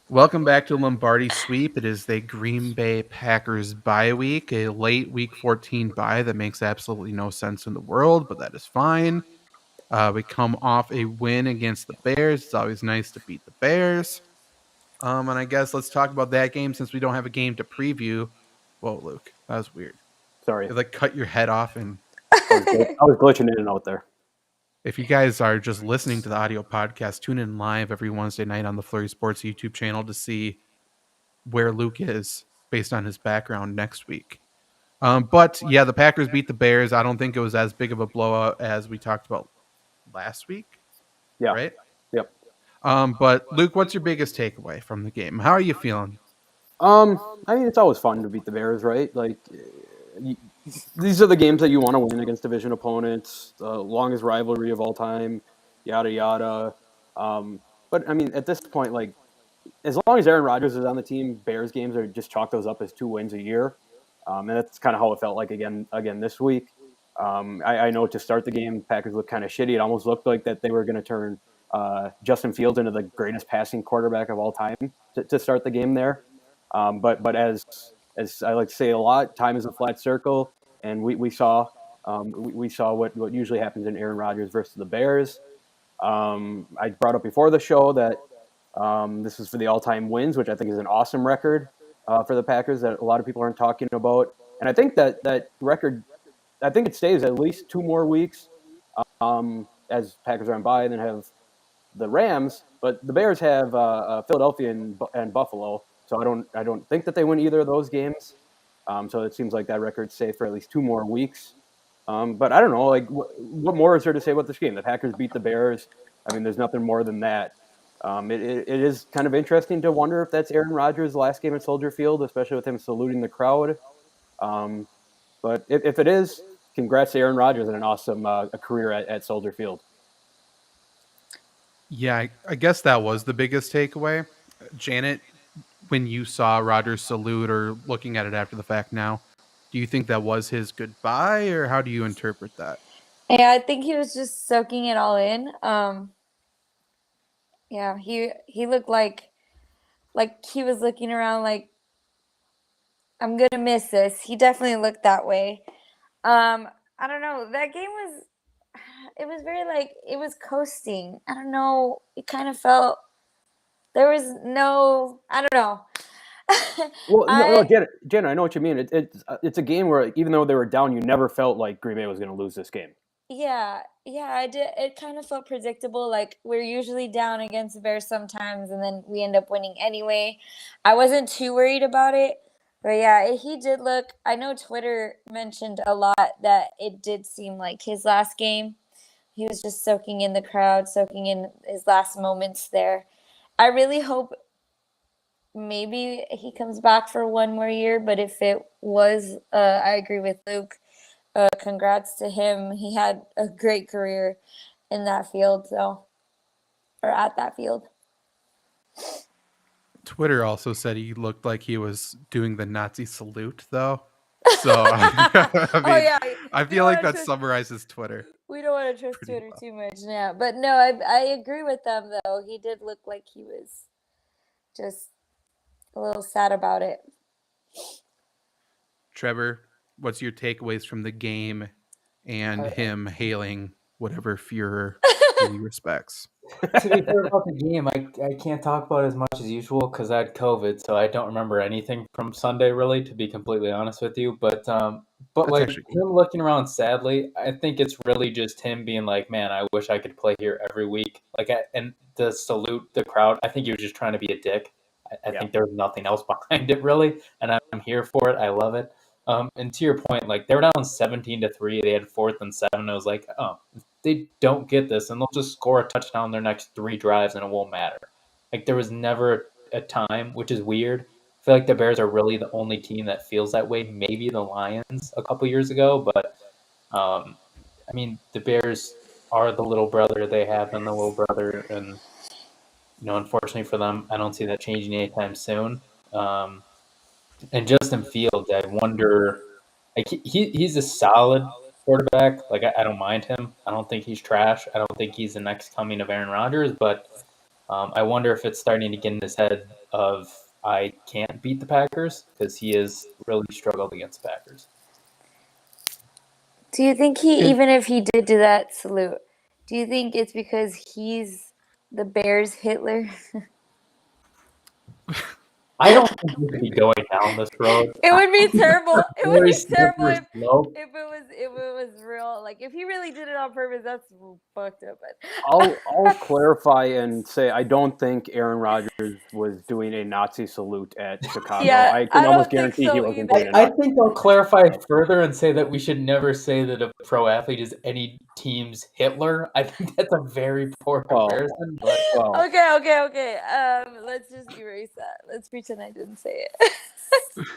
Welcome back to Lombardi Sweep. It is the Green Bay Packers bye week, a late week 14 bye that makes absolutely no sense in the world, but that is fine. We come off a win against the Bears. It's always nice to beat the Bears. And I guess let's talk about that game since we don't have a game to preview. Whoa, Luke, that was weird. Sorry, It like cut your head off. And I was glitching in and out there. if you guys are just listening to the audio podcast, tune in live every Wednesday night on the Flurry Sports YouTube channel to see where Luke is based on his background next week. But yeah, the Packers beat the Bears. I don't think it was as big of a blowout as we talked about last week, Yeah. right? Yep. But Luke, what's your biggest takeaway from the game? How are you feeling? I mean, it's always fun to beat the Bears, right? Like, you, these are the games that you want to win against division opponents, the longest rivalry of all time, yada yada. But I mean, at this point, like, as long as Aaron Rodgers is on the team, Bears games are just chalk those up as 2 wins a year, and that's kind of how it felt like again this week. I know to start the game, Packers looked kind of shitty. It almost looked like that they were going to turn Justin Fields into the greatest passing quarterback of all time to start the game there. But as I like to say a lot, time is a flat circle, and we saw we saw what usually happens in Aaron Rodgers versus the Bears. I brought up before the show that this is for the all-time wins, which I think is an awesome record for the Packers that a lot of people aren't talking about. And I think that record, I think it stays at least 2 more weeks as Packers are on bye, and then have the Rams. But the Bears have Philadelphia and Buffalo, so I don't think that they win either of those games. So it seems like that record's safe for at least 2 more weeks. But I don't know, like what more is there to say about this game? The Packers beat the Bears. I mean, there's nothing more than that. It is kind of interesting to wonder if that's Aaron Rodgers' last game at Soldier Field, especially with him saluting the crowd. Um, but if it is, congrats to Aaron Rodgers and an awesome a career at Soldier Field. Yeah, I guess that was the biggest takeaway. Janet, when you saw Rodgers salute or looking at it after the fact now, do you think that was his goodbye or how do you interpret that? Yeah, I think he was just soaking it all in. Yeah, he looked like he was looking around like I'm gonna miss this. He definitely looked that way. I don't know. That game was it was very like it was coasting. I don't know. It kind of felt there was no I don't know. Well, no, I Jenna, I know what you mean. It's a game where even though they were down, you never felt like Green Bay was going to lose this game. Yeah, I did. It kind of felt predictable. Like we're usually down against the Bears sometimes, and then we end up winning anyway. I wasn't too worried about it, but yeah, he did look. I know Twitter mentioned a lot that it did seem like his last game. He was just soaking in the crowd, soaking in his last moments there. I really hope maybe he comes back for one more year, but if it was, I agree with Luke. Congrats to him. He had a great career in that field, so or at that field. Twitter also said he looked like he was doing the Nazi salute, though. So, I Oh mean, yeah, I you feel don't like want to that trust. summarizes Twitter We don't want to trust pretty Twitter well. too much now, but no, I agree with them though. He did look like he was just a little sad about it. Trevor, what's your takeaways from the game and him hailing whatever Fuhrer he respects? To be fair about the game, I can't talk about it as much as usual because I had COVID, so I don't remember anything from Sunday really, to be completely honest with you. But That's like actually him looking around sadly, I think it's really just him being like, man, I wish I could play here every week. And the salute the crowd, I think he was just trying to be a dick. I Yeah. think there's nothing else behind it really, and I'm here for it. I love it. And to your point, like they were down 17-3, they had 4th and 7. I was like, oh, they don't get this, and they'll just score a touchdown their next 3 drives, and it won't matter. Like there was never a time, which is weird. I feel like the Bears are really the only team that feels that way. Maybe the Lions a couple years ago, but I mean the Bears are the little brother they have been the little brother, and unfortunately for them, I don't see that changing anytime soon. Um, and Justin Fields, I wonder, like he's a solid quarterback. Like I don't mind him. I don't think he's trash. I don't think he's the next coming of Aaron Rodgers. But I wonder if it's starting to get in his head of I can't beat the Packers because he has really struggled against the Packers. Do you think even if he did do that salute, do you think it's because he's the Bears Hitler? I don't think we should be going down this road. It would be terrible. It would Very be terrible slippery slope. if it was real. Like if he really did it on purpose, that's fucked up. But I'll clarify and say I don't think Aaron Rodgers was doing a Nazi salute at Chicago. Yeah, I I can don't almost think guarantee so he wasn't either. doing I it. think I'll clarify further and say that we should never say that a pro athlete is any team's Hitler. I think that's a very poor Well, comparison. But Well, Okay. Let's just erase that. Let's pretend I didn't say it.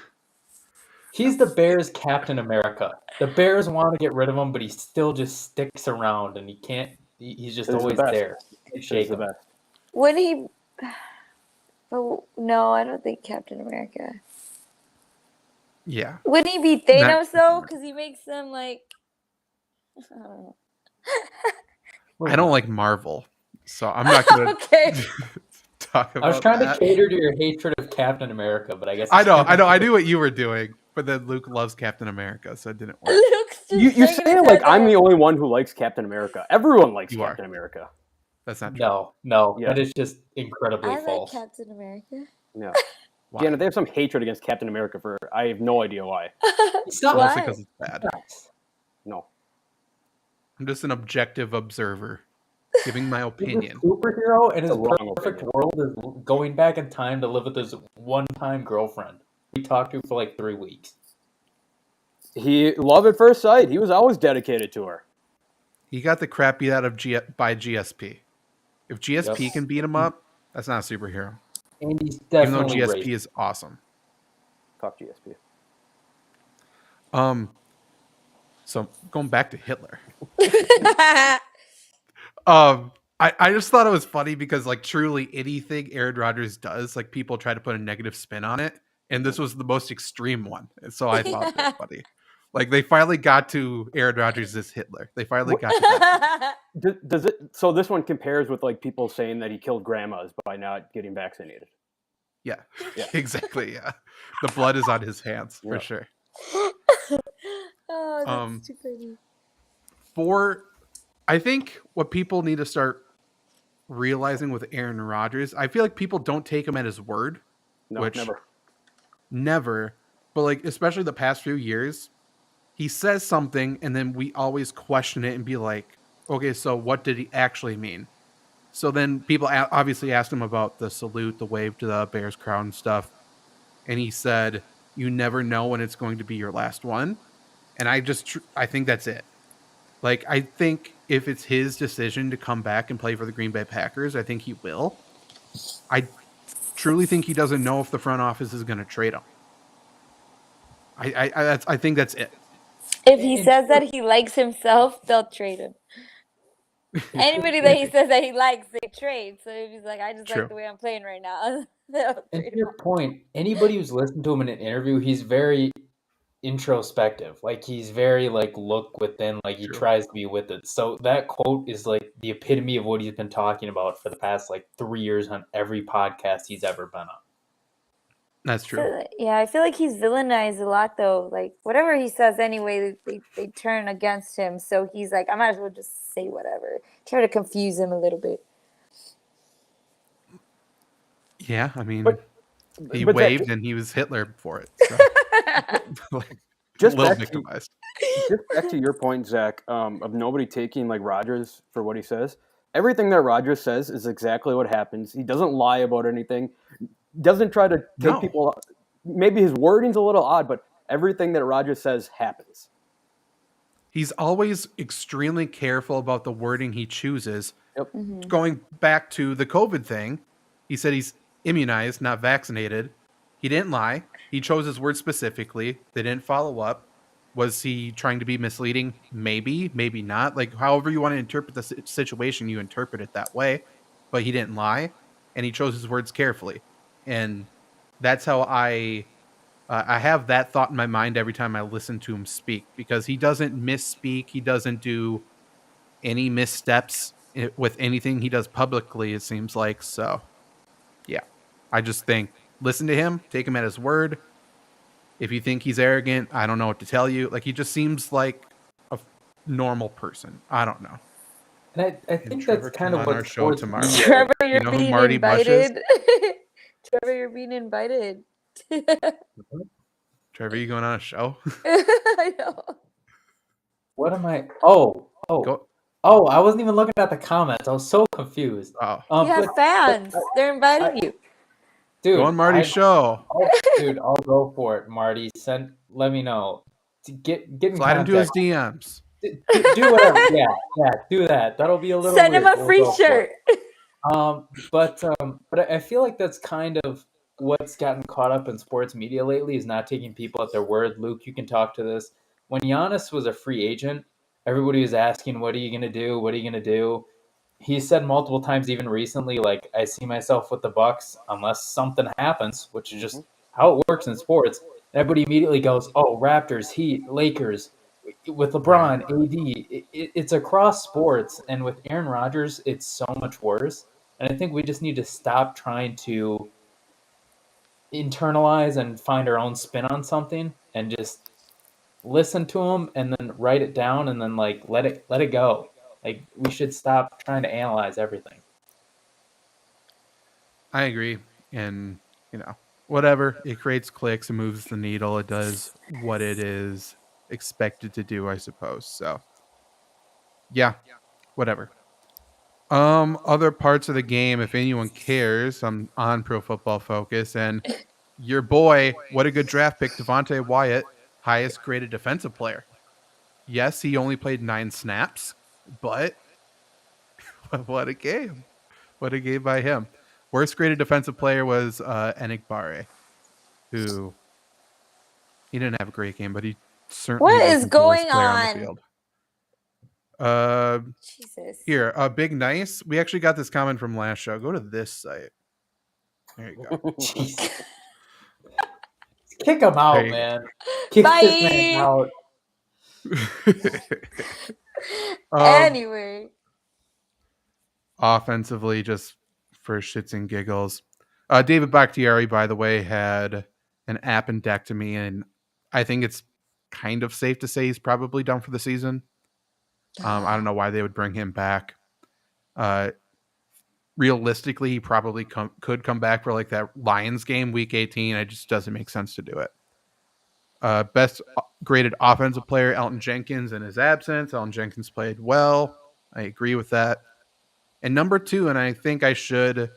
he's the Bears' Captain America. The Bears want to get rid of him, but he still just sticks around, and he can't. He's just He's the always best. there. You can't he's shake the him. best. Would he? Oh no, I don't think Captain America. Yeah. Would he be Thanos though? Because he makes them like. I don't know. I don't like Marvel, so I'm not going to Okay. talk about I was trying that. to cater to your hatred of Captain America, but I guess I know. I knew what you were doing, but then Luke loves Captain America, so it didn't work. Luke's just You shaking say his it like head I'm no. the only one who likes Captain America. Everyone likes You are. Captain America. That's not true. No, Yeah. that is just incredibly I like false. Captain America. Yeah. Why? Janet, they have some hatred against Captain America for I have no idea why. It's not Why? Mostly because it's bad. No. I'm just an objective observer, giving my He's a opinion. superhero, and his It's a wrong perfect opinion. world is going back in time to live with his one-time girlfriend. We talked to for like 3 weeks. He love at first sight. He was always dedicated to her. He got the crap beat out of by GSP. If GSP Yep. can beat him up, that's not a superhero. And he's Even though definitely GSP racist. is awesome. Fuck GSP. So going back to Hitler. I just thought it was funny because like truly anything Aaron Rodgers does, like people try to put a negative spin on it, and this was the most extreme one. And so I thought it was funny. Like they finally got to Aaron Rodgers as Hitler. They finally got to that. Does it? So this one compares with like people saying that he killed grandmas by not getting vaccinated. Yeah, Yeah. exactly. Yeah, the blood is on his hands for Yeah. sure. Oh, that's too funny. I think what people need to start realizing with Aaron Rodgers, I feel like people don't take him at his word. No, Which- never. Never, but like especially the past few years, he says something and then we always question it and be like, okay, so what did he actually mean? So then people obviously asked him about the salute, the wave to the Bears crowd and stuff, and he said, "You never know when it's going to be your last one," and I think that's it. Like I think if it's his decision to come back and play for the Green Bay Packers, I think he will. I truly think he doesn't know if the front office is going to trade him. I think that's it. If he says that he likes himself, they'll trade him. Anybody that he says that he likes, they trade. So if he's like, I just True. like the way I'm playing right now, they'll And trade to your point, anybody who's listened to him in an interview, he's very introspective. Like he's very like look within, like he True. tries to be with it. So that quote is like the epitome of what he's been talking about for the past like 3 years on every podcast he's ever been on. That's true. Yeah, I feel like he's villainized a lot though. Like whatever he says anyway, they turn against him. So he's like, I might as well just say whatever. Try to confuse him a little bit. Yeah, I mean, But- he but that- waved and he was Hitler for it. So. Like, Just a little back to- victimized. Just back to your point, Zach, of nobody taking like Rodgers for what he says. Everything that Rodgers says is exactly what happens. He doesn't lie about anything. Doesn't try to take No. people. Maybe his wording's a little odd, but everything that Rodgers says happens. He's always extremely careful about the wording he chooses. Mhm. Going back to the COVID thing, he said he's immunized, not vaccinated. He didn't lie. He chose his words specifically. They didn't follow up. Was he trying to be misleading? Maybe, maybe not. Like, however you want to interpret the situation, you interpret it that way. But he didn't lie, and he chose his words carefully. And that's how I have that thought in my mind every time I listen to him speak, because he doesn't misspeak. He doesn't do any missteps with anything he does publicly, it seems like. So, yeah, I just think listen to him, take him at his word. If you think he's arrogant, I don't know what to tell you. Like, he just seems like a normal person. I don't know. And I And think Trevor, that's kind come of on our what show sports tomorrow. media. Trevor, You you're know who being Marty Bush is? invited. Trevor, you're being invited. Trevor, you going on a show? I know. What am I? Oh, Go. I wasn't even looking at the comments. I was so confused. Oh, You have fans. They're inviting you. Dude, go on Marty's show. I'll go for it, Marty. Let me know. Get in Slide into his contact. DMs. Do whatever. Yeah, do that. That'll be a little Send weird. him a We'll free go for it. shirt. But I feel like that's kind of what's gotten caught up in sports media lately is not taking people at their word. Luke, you can talk to this. When Giannis was a free agent, everybody was asking, "What are you gonna do? What are you gonna do?" He said multiple times, even recently, like, "I see myself with the Bucks unless something happens," which is just how it works in sports. And everybody immediately goes, "Oh, Raptors, Heat, Lakers." With LeBron, AD, it's across sports, and with Aaron Rodgers, it's so much worse. And I think we just need to stop trying to internalize and find our own spin on something, and just listen to them, and then write it down, and then like let it go. Like, we should stop trying to analyze everything. I agree. And, whatever. It creates clicks and moves the needle. It does what it is expected to do, I suppose. So, yeah, whatever. Other parts of the game, if anyone cares, I'm on Pro Football Focus, and your boy, what a good draft pick, Devontae Wyatt, highest graded defensive player. Yes, he only played 9 snaps, but what a game. What a game by him. Worst graded defensive player was Enigbare, who he didn't have a great game, but he certainly What is wasn't the worst going player on on? the field. Jesus. Here, Big Nice. We actually got this comment from last show. Go to this site. There you go. Jeez. Kick him There out, you go. man. Kick this man Bye. out. Anyway. Offensively, just for shits and giggles. David Bakhtiari, by the way, had an appendectomy, and I think it's kind of safe to say he's probably done for the season. I don't know why they would bring him back. Realistically, he probably could come back for like that Lions game, week 18. It just doesn't make sense to do it. Best graded offensive player, Elton Jenkins, in his absence. Elton Jenkins played well. I agree with that. And number 2, and I think I should,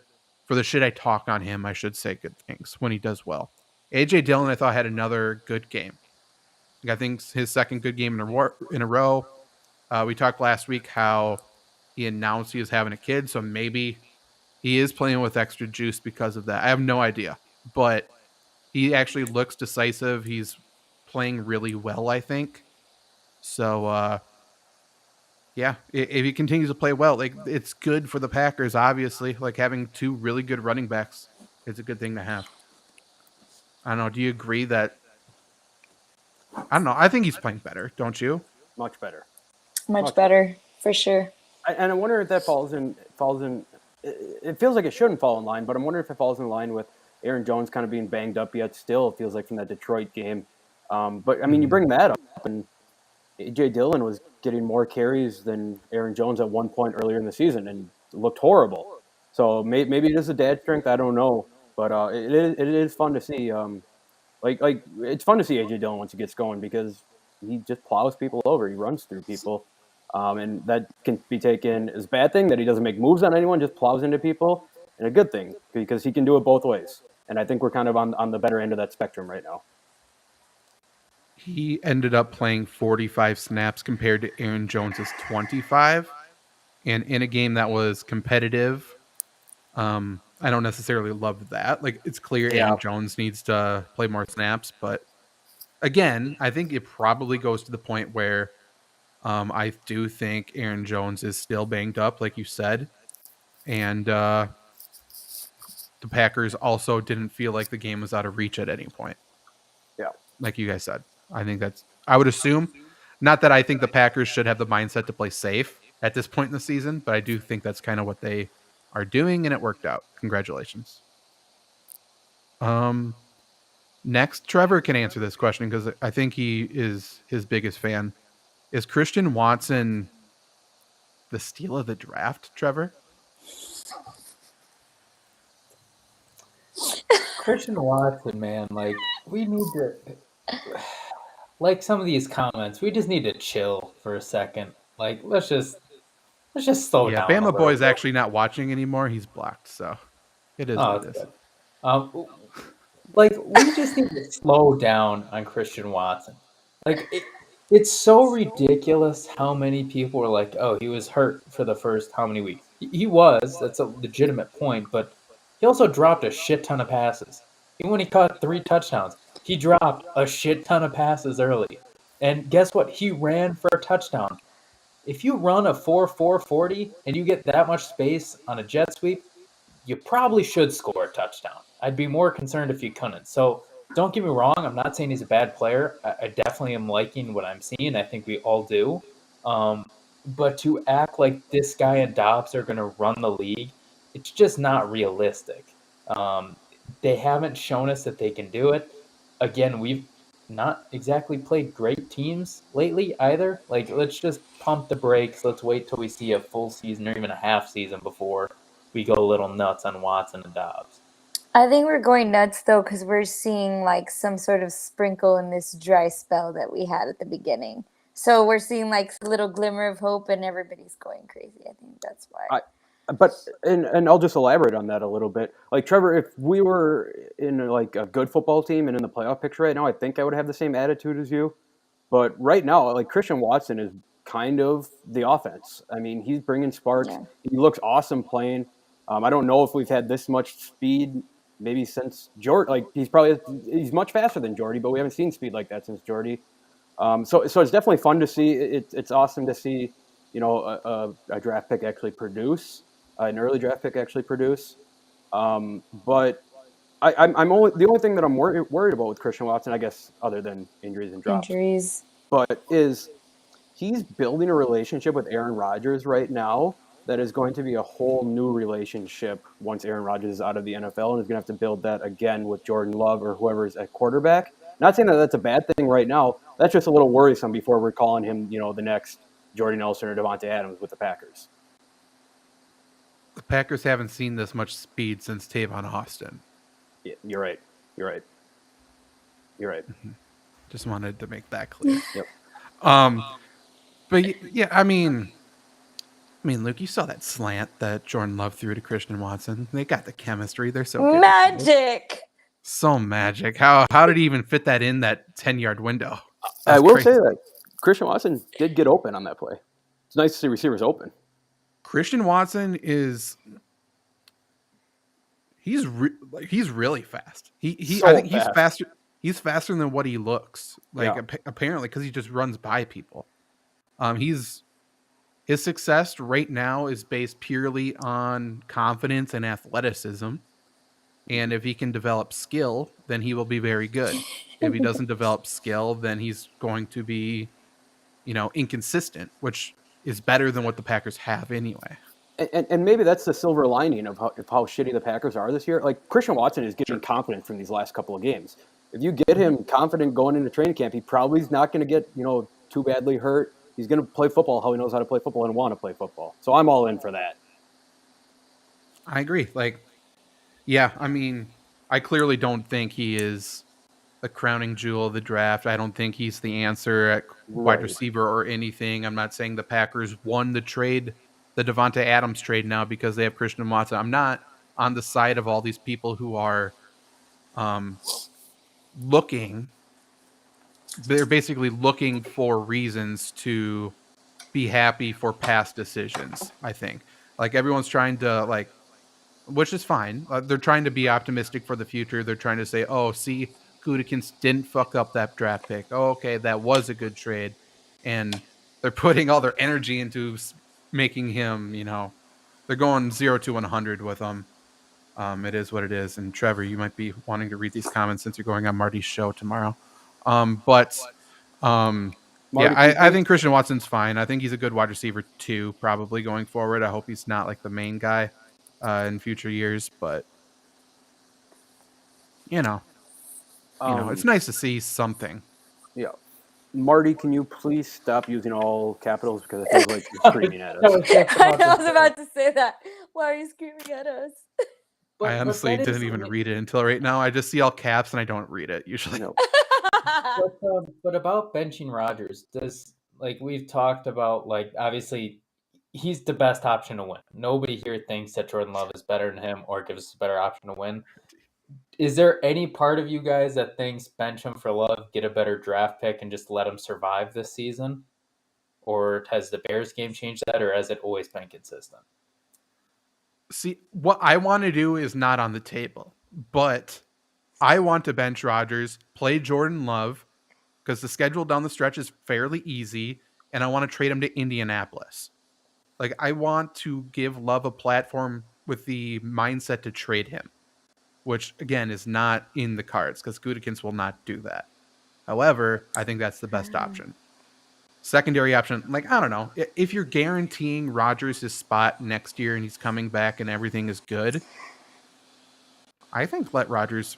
for the shit I talk on him, I should say good things when he does well. AJ Dillon, I thought, had another good game. I think his second good game in a row. We talked last week how he announced he was having a kid, so maybe he is playing with extra juice because of that. I have no idea, but he actually looks decisive. He's playing really well, I think. So, yeah, if he continues to play well, like, it's good for the Packers, obviously. Like, having 2 really good running backs is a good thing to have. I don't know. Do you agree that? I don't know. I think he's playing better, don't you? Much better. Much better, for sure. And I wonder if that falls in. It feels like it shouldn't fall in line, but I'm wondering if it falls in line with Aaron Jones kind of being banged up yet. Still, it feels like from that Detroit game. But I mean, you bring that up, and AJ Dillon was getting more carries than Aaron Jones at one point earlier in the season, and looked horrible. So maybe it is a dad strength. I don't know, but it is fun to see. Like it's fun to see AJ Dillon once he gets going, because he just plows people over. He runs through people. And that can be taken as a bad thing, that he doesn't make moves on anyone, just plows into people, and a good thing, because he can do it both ways. And I think we're kind of on the better end of that spectrum right now. He ended up playing 45 snaps compared to Aaron Jones's 25. And in a game that was competitive, I don't necessarily love that. Like, it's clear Aaron Jones needs to play more snaps. But again, I think it probably goes to the point where I do think Aaron Jones is still banged up, like you said. And the Packers also didn't feel like the game was out of reach at any point. Yeah. Like you guys said. I think I would assume, not that I think the Packers should have the mindset to play safe, at this point in the season, but I do think that's kind of what they are doing, and it worked out. Congratulations. Next, Trevor can answer this question because I think he is his biggest fan. Is Christian Watson the steal of the draft, Trevor? Christian Watson, man, like we need to, like some of these comments, we just need to chill for a second. Like let's just slow Yeah, down. Bama Boy's actually not watching anymore. He's blocked, so it is what it is. Good. Like we just need to slow down on Christian Watson. Like it's so ridiculous how many people were like, "Oh, he was hurt for the first how many weeks?" He was. That's a legitimate point, but he also dropped a shit ton of passes. Even when he caught 3 touchdowns, he dropped a shit ton of passes early. And guess what? He ran for a touchdown. If you run a 4.40 and you get that much space on a jet sweep, you probably should score a touchdown. I'd be more concerned if you couldn't. So don't get me wrong. I'm not saying he's a bad player. I definitely am liking what I'm seeing. I think we all do. But to act like this guy and Dobbs are going to run the league, it's just not realistic. They haven't shown us that they can do it. Again, we've not exactly played great teams lately either. Like, let's just pump the brakes. Let's wait till we see a full season or even a half season before we go a little nuts on Watson and Dobbs. I think we're going nuts though because we're seeing like some sort of sprinkle in this dry spell that we had at the beginning. So we're seeing like a little glimmer of hope, and everybody's going crazy. I think that's why. But I'll just elaborate on that a little bit. Like Trevor, if we were in like a good football team and in the playoff picture right now, I think I would have the same attitude as you. But right now, like Christian Watson is kind of the offense. I mean, he's bringing sparks. Yeah. He looks awesome playing. I don't know if we've had this much speed maybe since Jordy. Like he's much faster than Jordy, but we haven't seen speed like that since Jordy. So it's definitely fun to see. It's awesome to see, you know, a draft pick actually produce, an early draft pick actually produce. But I'm only the only thing that I'm worried about with Christian Watson, I guess, other than injuries and drops, but is he's building a relationship with Aaron Rodgers right now that is going to be a whole new relationship once Aaron Rodgers is out of the NFL, and is going to have to build that again with Jordan Love or whoever is at quarterback. Not saying that that's a bad thing right now. That's just a little worrisome before we're calling him, you know, the next Jordy Nelson or Devontae Adams with the Packers. The Packers haven't seen this much speed since Tavon Austin. Yeah, you're right. Just wanted to make that clear. Yep. But yeah, I mean, Luke, you saw that slant that Jordan Love threw to Christian Watson. They got the chemistry. They're so good. Magic. So magic. How did he even fit that in that 10-yard window? I will say that Christian Watson did get open on that play. It's nice to see receivers open. Christian Watson is he's really fast. I think he's faster. He's faster than what he looks like. Apparently, because he just runs by people. His success right now is based purely on confidence and athleticism. And if he can develop skill, then he will be very good. If he doesn't develop skill, then he's going to be, you know, inconsistent, which is better than what the Packers have anyway. And maybe that's the silver lining of how shitty the Packers are this year. Like, Christian Watson is getting confidence from these last couple of games. If you get him confident going into training camp, he probably is not going to get, you know, too badly hurt. He's going to play football how he knows how to play football and want to play football. So I'm all in for that. I agree. Like, yeah, I mean, I clearly don't think he is the crowning jewel of the draft. I don't think he's the answer at wide receiver or anything. I'm not saying the Packers won the trade, the Devontae Adams trade now because they have Christian Watson. I'm not on the side of all these people who are looking. They're basically looking for reasons to be happy for past decisions, I think. Like, everyone's trying to, like, which is fine. They're trying to be optimistic for the future. They're trying to say, oh, see, Gutekunst didn't fuck up that draft pick. Oh, okay, that was a good trade. And they're putting all their energy into making him, you know, they're going 0 to 100 with him. It is what it is. And Trevor, you might be wanting to read these comments since you're going on Marty's show tomorrow. But Marty, Yeah, I can think Christian Watson's fine. I think he's a good wide receiver too, probably going forward. I hope he's not like the main guy in future years, but you know, it's nice to see something. yeah. Marty, can you please stop using all capitals because it feels like you're screaming at That us. was just I about know, I to was say. about to say that. Why are you screaming at us? I But honestly that is didn't even like- read it until right now. I just see all caps and I don't read it usually. No. But about benching Rodgers, does like we've talked about, like obviously he's the best option to win. Nobody here thinks that Jordan Love is better than him or gives us a better option to win. Is there any part of you guys that thinks bench him for Love, get a better draft pick, and just let him survive this season? Or has the Bears game changed that, or has it always been consistent? See, what I want to do is not on the table, but I want to bench Rodgers, play Jordan Love, because the schedule down the stretch is fairly easy, and I want to trade him to Indianapolis. Like, I want to give Love a platform with the mindset to trade him, which, again, is not in the cards, because Gutekunst will not do that. However, I think that's the best option. Secondary option, like, I don't know. If you're guaranteeing Rodgers his spot next year and he's coming back and everything is good, I think let Rodgers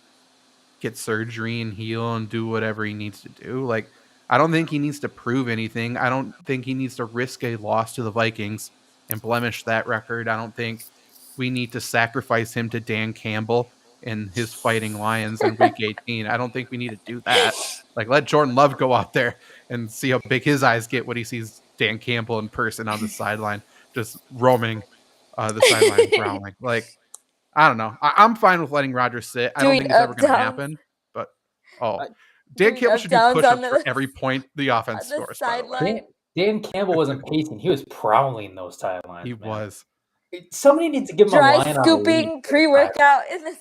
get surgery and heal and do whatever he needs to do. Like, I don't think he needs to prove anything. I don't think he needs to risk a loss to the Vikings and blemish that record. I don't think we need to sacrifice him to Dan Campbell and his Fighting Lions in week 18. I don't think we need to do that. Like, let Jordan Love go out there and see how big his eyes get when he sees Dan Campbell in person on the sideline, just roaming the sideline, growling. Like, I don't know. I'm fine with letting Rodgers sit. I don't Doing think it's ever going to up-downs. happen. But Dan Doing Campbell should do up-downs push-ups on for the- every point the offense on the scores. By the way, sideline. Dan Campbell wasn't pacing; he was prowling those sidelines. he man. was. Somebody needs to give him a Dry line on a lead scooping for the pre-workout in the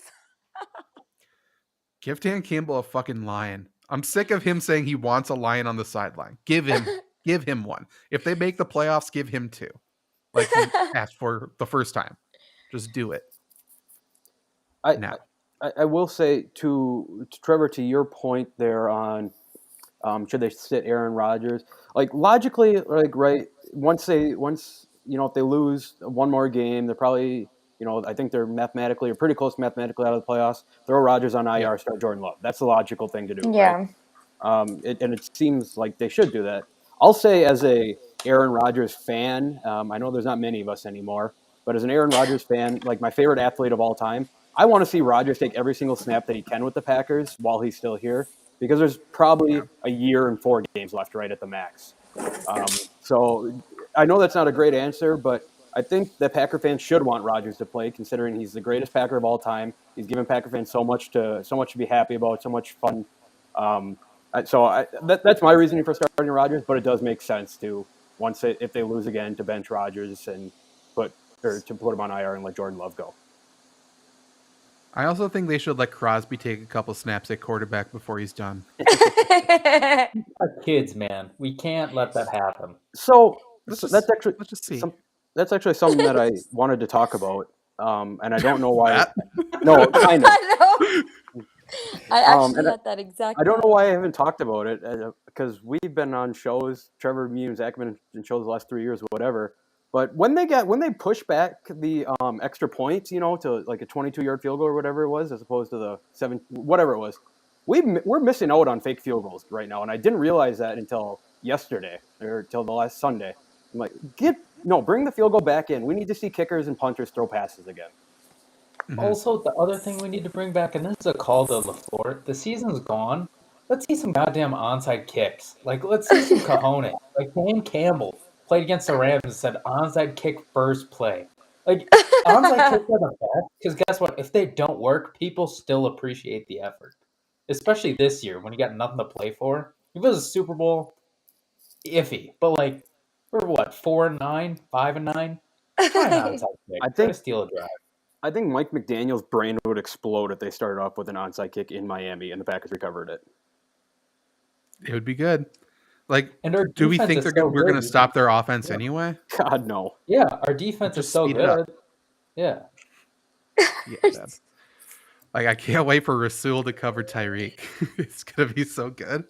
Give Dan Campbell a fucking lion. I'm sick of him saying he wants a lion on the sideline. Give him one. If they make the playoffs, give him two, like he asked for the first time. Just do it. Now. I will say to Trevor, to your point there on should they sit Aaron Rodgers? Like logically, like right once if they lose one more game, they're probably I think they're mathematically or pretty close mathematically out of the playoffs. Throw Rodgers on IR, start Jordan Love. That's the logical thing to do. Yeah. Right? And it seems like they should do that. I'll say as a Aaron Rodgers fan, I know there's not many of us anymore, but as an Aaron Rodgers fan, like my favorite athlete of all time, I want to see Rodgers take every single snap that he can with the Packers while he's still here, because there's probably a year and 4 games left right at the max. So I know that's not a great answer, but I think that Packer fans should want Rodgers to play, considering he's the greatest Packer of all time. He's given Packer fans so much to be happy about, so much fun. That's my reasoning for starting Rodgers, but it does make sense to if they lose again to bench Rodgers and to put him on IR and let Jordan Love go. I also think they should let Crosby take a couple snaps at quarterback before he's done. Our kids, man, we can't let that happen. So Let's just see. That's actually something that I wanted to talk about, and I don't know why. No, kind of. I know. I actually and had that exact. I don't know why I haven't talked about it because we've been on shows. Trevor, me, and Zach have been in shows the last 3 years, whatever. But when they push back the extra points, to like a 22-yard field goal or whatever it was, as opposed to the 7, whatever it was, we're missing out on fake field goals right now, and I didn't realize that until yesterday or till the last Sunday. I'm like, bring the field goal back in. We need to see kickers and punters throw passes again. Mm-hmm. Also, the other thing we need to bring back, and this is a call to LaFleur, the season's gone. Let's see some goddamn onside kicks. Like, let's see some cojones. Like, Dan Campbell played against the Rams and said, onside kick first play. Like, onside kicks are the best, because guess what? If they don't work, people still appreciate the effort. Especially this year, when you got nothing to play for. If it was a Super Bowl, iffy. But, like, we're what, 4-9, 5-9? Try an onside kick. Try to steal a drive. I think Mike McDaniel's brain would explode if they started off with an onside kick in Miami and the Packers recovered it. It would be good. Like, And our do we defense think is so we're going to good. stop their offense anyway? God, no. Yeah, our defense is Just so speed it up. good. Yeah. Yeah, man. Like, I can't wait for Rasul to cover Tyreek. It's going to be so good.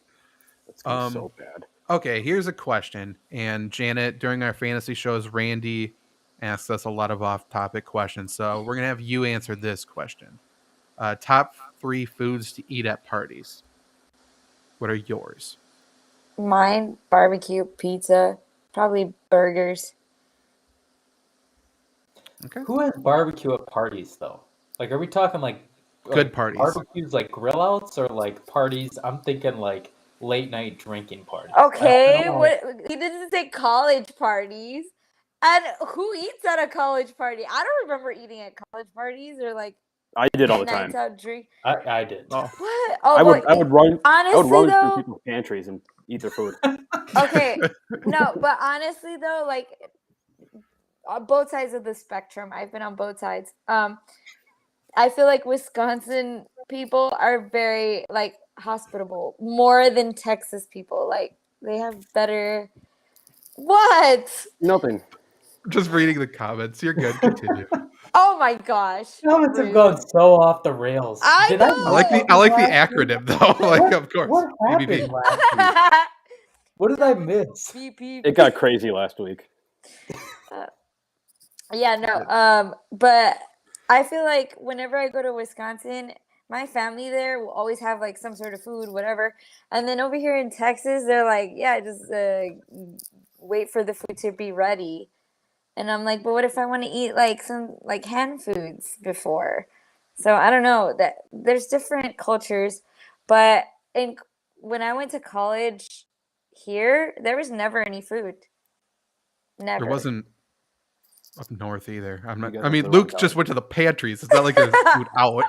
It's gonna be so bad. Okay, here's a question. And Janet, during our fantasy shows, Randy asks us a lot of off-topic questions. So we're gonna have you answer this question. Top 3 foods to eat at parties. What are yours? Mine, barbecue, pizza, probably burgers. Okay. Who has barbecue at parties though? Like, are we talking like Good parties. barbecues, like grill outs, or like parties? I'm thinking like late night drinking parties. I Okay, don't know. what he didn't say college parties. And who eats at a college party? I don't remember eating at college parties or like I did all the nights time. out drink. I did. Oh, What? Oh, I would but run honestly through though, people's pantries and eat their food. okay, no, but honestly though, like on both sides of the spectrum, I've been on both sides. I feel like Wisconsin people are very like hospitable, more than Texas people. Like they have better. What? Nothing. just reading the comments. You're good. Continue. Oh my gosh! Comments have Rude. gone so off the rails. I Did know. I like the last week? acronym though. Like, of course. What BBB. happened last week? What did I miss? Beep, beep. It got crazy last week. Yeah, no. But I feel like whenever I go to Wisconsin, my family there will always have like some sort of food, whatever. And then over here in Texas, they're like, yeah, just wait for the food to be ready. And I'm like, but what if I want to eat like some like hand foods before? So I don't know that there's different cultures, but when I went to college here, there was never any food. Never. There wasn't up north either. I'm not. guys I went mean, to the wrong Luke just went to the pantries. It's not like there's food out.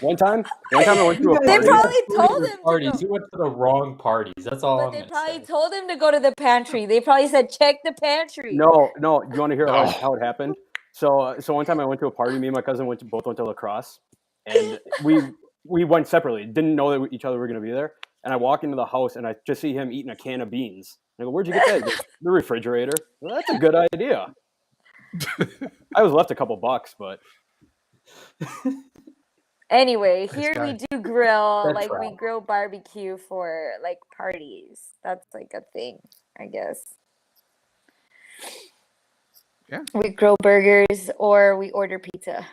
One time I went to a They party. probably told him to parties. go. You went to the wrong parties. That's all But I'm they gonna probably say. told him to go to the pantry. They probably said, check the pantry. No. You want to hear No. how it happened? So one time I went to a party. Me and my cousin both went to lacrosse, and we went separately. Didn't know that each other were going to be there. And I walk into the house and I just see him eating a can of beans. I go, "Where'd you get that?" He goes, "The refrigerator." Well, that's a good idea. I was left a couple bucks, but Anyway, Nice here we guy. do grill. That's Like we right. grill barbecue for like parties. That's like a thing, I guess. Yeah. We grill burgers or we order pizza.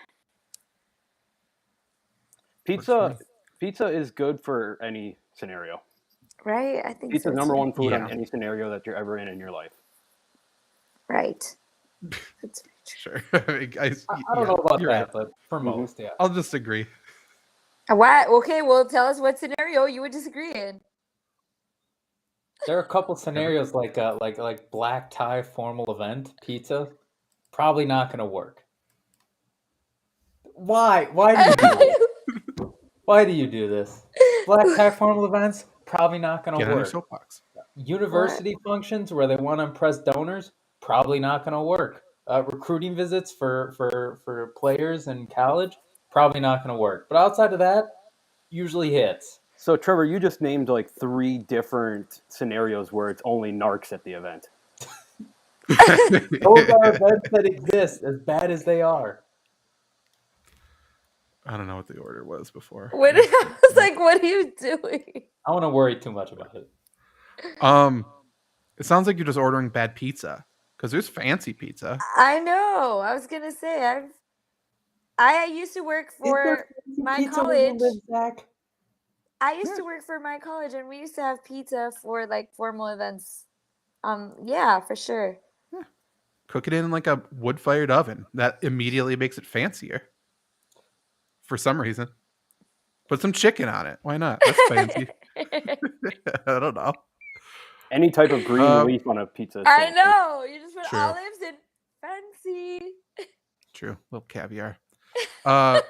pizza is good for any scenario. Right? I think Pizza's so number too. one food Yeah. on any scenario that you're ever in your life. Right. That's Sure. I don't know about you're that, right. but for most, yeah. I'll just agree. why? Okay, well, tell us what scenario you would disagree in. There are a couple scenarios like black tie formal event pizza, probably not gonna work. Why? Why do you do this? Why do you do this? Black tie formal events, probably not gonna Get on your work. soapbox. University functions where they want to impress donors, probably not gonna work. Recruiting visits for players in college, probably not gonna work. But outside of that, usually hits. So Trevor, you just named like 3 different scenarios where it's only narcs at the event. Those are events that exist, as bad as they are. I don't know what the order was before. What? I was like, what are you doing? I don't want to worry too much about it. It sounds like you're just ordering bad pizza because there's fancy pizza. I know. I was gonna say I used to work for my college. Zach? I used to work for my college, and we used to have pizza for like formal events. Yeah, for sure. Cook it in like a wood-fired oven. That immediately makes it fancier. For some reason, put some chicken on it. Why not? That's fancy. I don't know. Any type of green leaf on a pizza. is I fancy. know. You just put True. olives and fancy. True. Little caviar.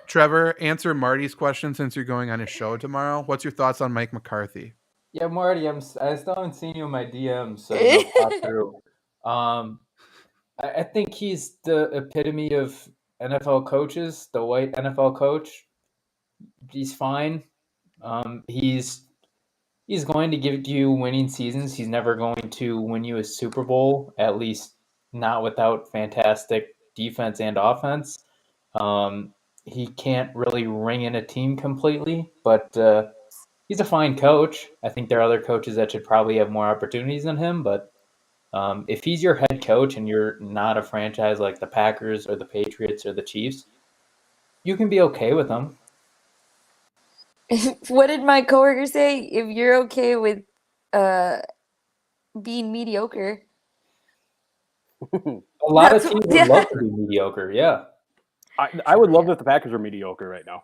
Trevor, answer Marty's question since you're going on his show tomorrow. What's your thoughts on Mike McCarthy? Yeah, Marty, I still haven't seen you in my DMs, so no thought through. I think he's the epitome of NFL coaches, the white NFL coach. He's fine. He's going to give you winning seasons. He's never going to win you a Super Bowl, at least not without fantastic defense and offense. He can't really ring in a team completely, but he's a fine coach. I think there are other coaches that should probably have more opportunities than him, but if he's your head coach and you're not a franchise like the Packers or the Patriots or the Chiefs, you can be okay with him. What did my coworker say? If you're okay with being mediocre. A lot That's of teams what- would love to be mediocre, yeah. I would love if the Packers were mediocre right now.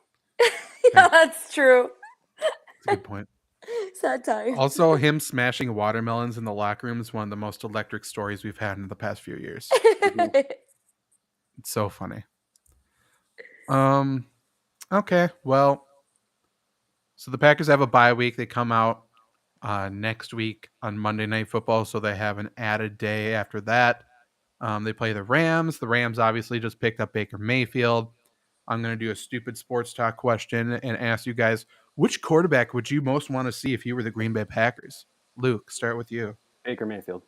Yeah, that's true. That's a good point. Satire. Also, him smashing watermelons in the locker room is one of the most electric stories we've had in the past few years. It's so funny. Okay, well, so the Packers have a bye week. They come out next week on Monday Night Football, so they have an added day after that. They play the Rams. The Rams obviously just picked up Baker Mayfield. I'm going to do a stupid sports talk question and ask you guys, which quarterback would you most want to see if you were the Green Bay Packers? Luke, start with you. Baker Mayfield.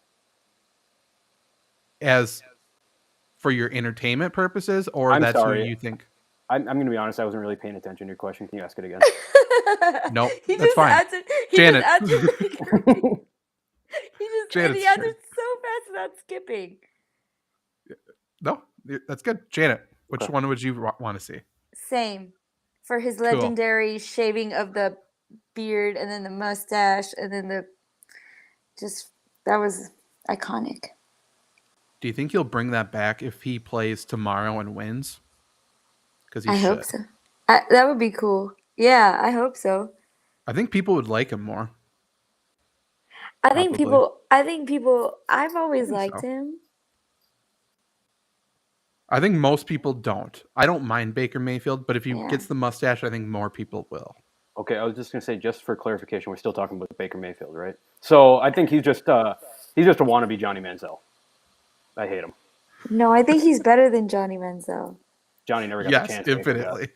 As for your entertainment purposes, or I'm that's sorry. who you think? I'm going to be honest. I wasn't really paying attention to your question. Can you ask it again? Nope, He that's just fine. answered. He Janet. just answered. Janet's he turn. answered so fast without skipping. No, that's good. Janet, which Okay. one would you want to see? Same. For his Cool. legendary shaving of the beard and then the mustache and then that was iconic. Do you think he'll bring that back if he plays tomorrow and wins? Because he I should. hope so. That would be cool. Yeah, I hope so. I think people would like him more. I think Probably. people. I've always think liked so. him. I think most people don't. I don't mind Baker Mayfield, but if he Yeah. gets the mustache, I think more people will. Okay, I was just going to say, just for clarification, we're still talking about Baker Mayfield, right? So I think he's just a wannabe Johnny Manziel. I hate him. No, I think he's better than Johnny Manziel. Johnny never got the Yes, chance. to make it, infinitely.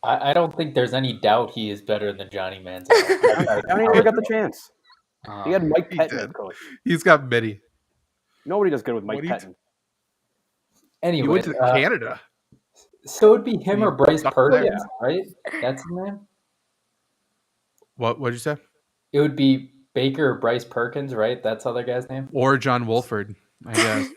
I don't think there's any doubt he is better than Johnny Manziel. yeah. Johnny never got the chance. He had Mike he Pettin did. as coach. He's got many. Nobody does good with Mike What do you Pettin. He Anyway, went to Canada. so it'd be him He or Bryce sucked Perkins, there. right? That's his name? What did you say? It would be Baker or Bryce Perkins, right? That's the other guy's name? Or John Wolford, I guess.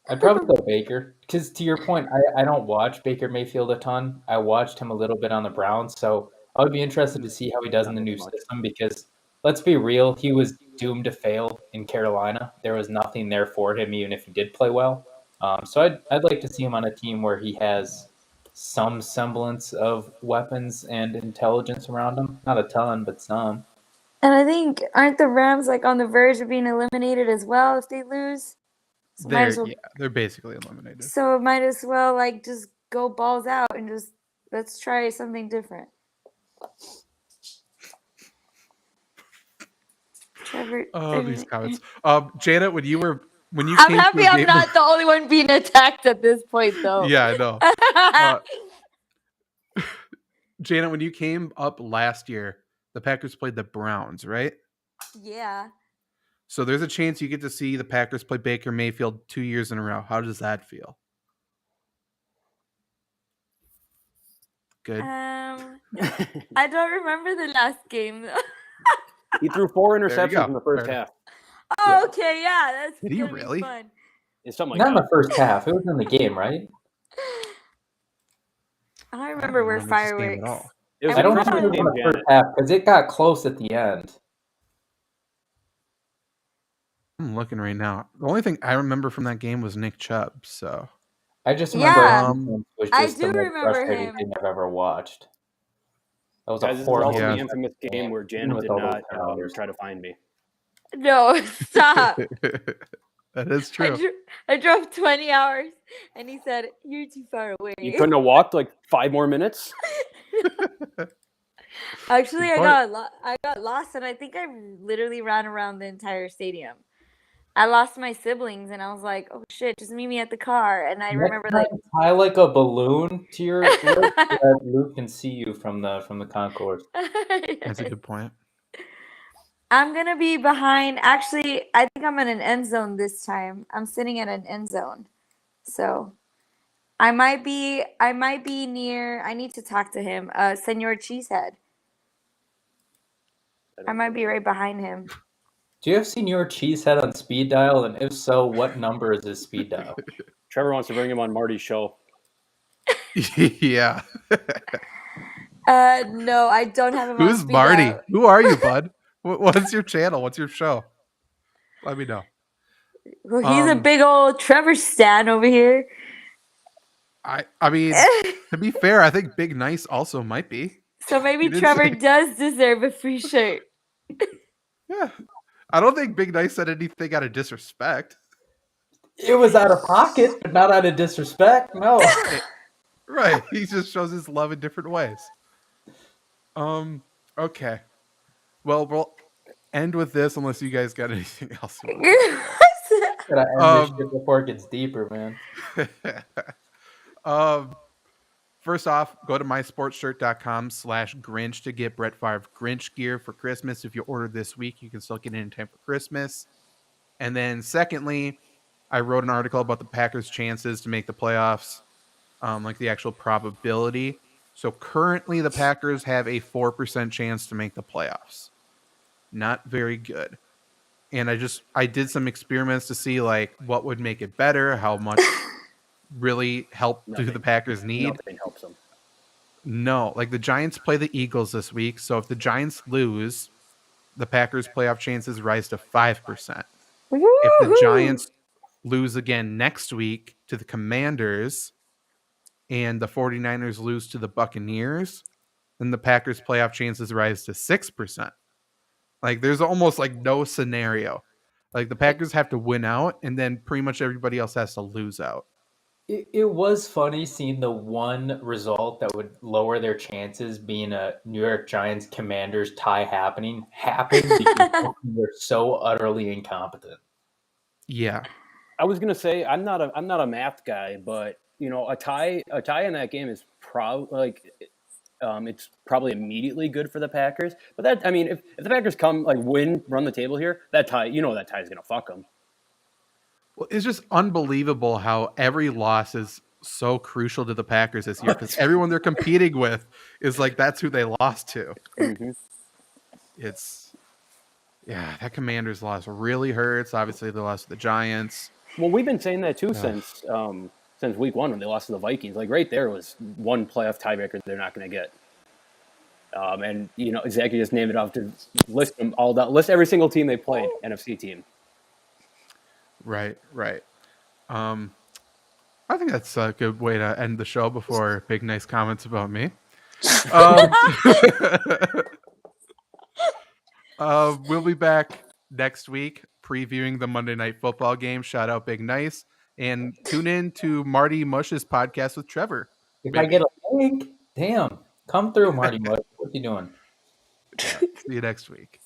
I'd probably go Baker. Because to your point, I don't watch Baker Mayfield a ton. I watched him a little bit on the Browns, so I would be interested to see how he does in the new system because, let's be real, he was doomed to fail in Carolina. There was nothing there for him, even if he did play well. So I'd like to see him on a team where he has some semblance of weapons and intelligence around him. Not a ton, but some. And I think aren't the Rams like on the verge of being eliminated as well if they lose? So might as well, They're basically eliminated. so it might as well like just go balls out and just let's try something different. Trevor, Oh, these comments. Janet, when you I'm came to happy the I'm game, not the only one being attacked at this point though. yeah, I know. Janet, when you came up last year, the Packers played the Browns, right? Yeah. So there's a chance you get to see the Packers play Baker Mayfield 2 years in a row. How does that feel? Good. I don't remember the last game though. He threw 4 you interceptions go. in the first Fair half. Oh, okay, yeah, that's Did he gonna really? be fun. It's something Not like in that. the first half. It was in the game, right? I remember where remember this game at fireworks. all. It was I I a don't don't think it preseason was in game, the first Janet. half because it got close at the end. I'm looking right now. The only thing I remember from that game was Nick Chubb. So I just remember Yeah, our defense was I just do the most remember frustrating him. thing I've ever watched. That was a Guys, this is horrible also Yeah. the defense infamous game where even Janet with did all those not turnovers. try to find me. No, stop. that is true. I drove 20 hours and he said, "You're too far away." You couldn't have walked like 5 more minutes? Actually, Good I got lost and I think I literally ran around the entire stadium. I lost my siblings and I was like, "Oh shit, just meet me at the car." And I remember like tie like a balloon to your lips so that Luke can see you from the concourse. That's a good point. I'm gonna be behind. Actually, I think I'm in an end zone this time. I'm sitting at an end zone, so I might be near. I need to talk to him. Senor Cheesehead. I might be right behind him. Do you have Senior Cheesehead on speed dial? And if so, what number is his speed dial? Trevor wants to bring him on Marty's show. Yeah. No, I don't have him on Who's speed Marty? dial. Who are you, bud? What's your channel? What's your show? Let me know. Well, he's a big old Trevor stan over here. I mean, to be fair, I think Big Nice also might be. So maybe You didn't Trevor say- does deserve a free shirt. Yeah. I don't think Big Nice said anything out of disrespect. It was out of pocket, but not out of disrespect. No. Right. He just shows his love in different ways. Okay. Well, we'll end with this unless you guys got anything else. You Gotta end this shit before it gets deeper, man. First off, go to mysportshirt.com/Grinch to get Brett Favre Grinch gear for Christmas. If you order this week, you can still get it in time for Christmas. And then secondly, I wrote an article about the Packers' chances to make the playoffs, like the actual probability. So currently the Packers have a 4% chance to make the playoffs. Not very good. And I did some experiments to see like what would make it better, how much really help do the Packers need. Nothing helps them. No, like the Giants play the Eagles this week. So if the Giants lose, the Packers' playoff chances rise to 5%. If the Giants lose again next week to the Commanders and the 49ers lose to the Buccaneers, then the Packers' playoff chances rise to 6%. Like there's almost like no scenario. Like the Packers have to win out and then pretty much everybody else has to lose out. It was funny seeing the one result that would lower their chances being a New York Giants Commanders tie happened because they're so utterly incompetent. Yeah. I was gonna say I'm not a math guy, but you know a tie in that game is it's probably immediately good for the Packers. But that if the Packers come run the table here, that tie is gonna fuck them. Well, it's just unbelievable how every loss is so crucial to the Packers this year because everyone they're competing with is like that's who they lost to. Mm-hmm. That Commanders loss really hurts. Obviously, they lost to the Giants. Well, we've been saying that too since week one when they lost to the Vikings. Like right there was one playoff tiebreaker they're not going to get. And you know, Zach just named it off to list them all down. List every single team they played, NFC team. Right. I think that's a good way to end the show before big nice comments about me. We'll be back next week previewing the Monday Night Football game. Shout out Big Nice. And tune in to Marty Mush's podcast with Trevor. If I get a link, damn, come through, Marty Mush. What you doing? See you next week.